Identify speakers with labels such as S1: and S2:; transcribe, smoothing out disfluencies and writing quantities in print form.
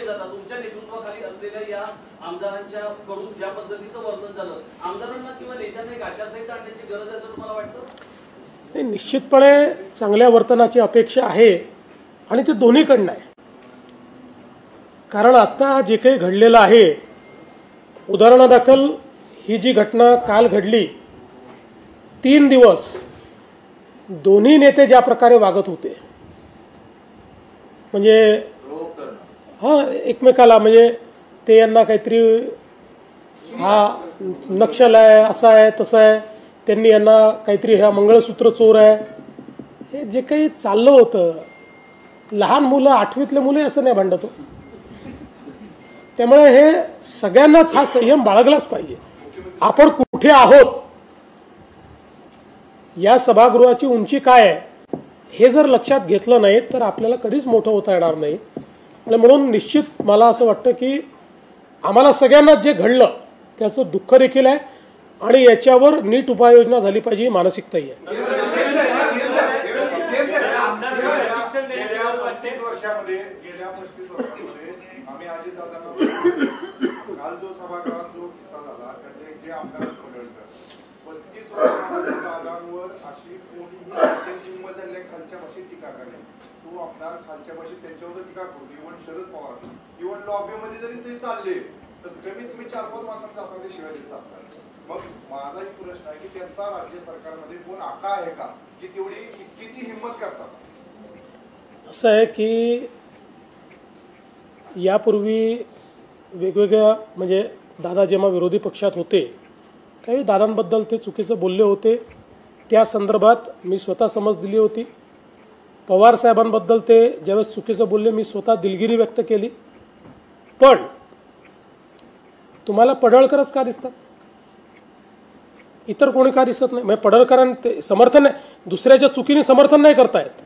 S1: केले जातात. तुमच्या नेतृत्वाखाली असलेल्या या आमदारांच्या कडून ज्या पद्धतीचं वर्तन झालं, आमदारांना किंवा नेत्यांना एक आचारसंहिता आणण्याची गरज आहे असं तुम्हाला वाटतं?
S2: निश्चितपणे चांगल्या वर्तनाची अपेक्षा आहे आणि ते दोन्हीकडनं आहे. कारण आता जे काही घडलेलं आहे, उदाहरणादाखल ही जी घटना काल घडली, 3 दिवस दोन्ही नेते ज्या प्रकारे वागत होते, म्हणजे एकमेकाला, म्हणजे ते यांना काहीतरी हा नक्षल आहे, असा आहे तसा आहे, त्यांनी यांना काहीतरी हा मंगळसूत्र चोर आहे, हे जे काही चाललं होतं. लहान मुलं, 8वीतले मुले असं नाही भांडतो. त्यामुळे हे सगळ्यांनाच हा संयम बाळगलाच पाहिजे. आपण कुठे आहोत, या सभागृहाची उंची काय आहे, हे जर लक्षात घेतलं नाही तर आपल्याला कधीच मोठं होता येणार नाही. आणि म्हणून निश्चित मला असं वाटतं की आम्हाला सगळ्यांना जे घडलं त्याचं दुःख देखील आहे आणि याच्यावर नीट उपाययोजना झाली पाहिजे, ही मानसिकताही आहे.
S3: गेल्या 35 वर्षामध्ये आम्ही अजितदादांना काल जो सभागृहात जो किस्सा झाला, त्यातले जे आमदार पडळकर 35 वर्षामध्ये दादांवर अशी कोणीही त्याची हिंमत झाली खालच्या भाषेत टीका करणे. तो आमदार खालच्या भाषेत त्यांच्यावर टीका करतो. इव्हन शरद पवार, इव्हन लॉबीमध्ये जरी ते चालले तर कमीत कमी 4-5 माणसांचा आपण शिवाय देत चालतात. मग माझा एक प्रश्न आहे की त्यांचा राज्य सरकारमध्ये कोण आका आहे का की तेवढी किती हिंमत करतात?
S2: असं आहे की यापूर्वी वेगवेगळ्या, म्हणजे दादा जेव्हा विरोधी पक्षात होते त्यावेळी दादांबद्दल ते चुकीचं बोलले होते. त्या संदर्भात मी स्वतः समज दिली होती. पवार साहेबांबद्दल ते ज्यावेळेस चुकीचं बोलले, मी स्वतः दिलगिरी व्यक्त केली. पण तुम्हाला पडळकरच का दिसतात, इतर कोणी का दिसत नाही? म्हणजे पडळकरांना ते समर्थन नाही, दुसऱ्याच्या चुकीने समर्थन नाही करतायत.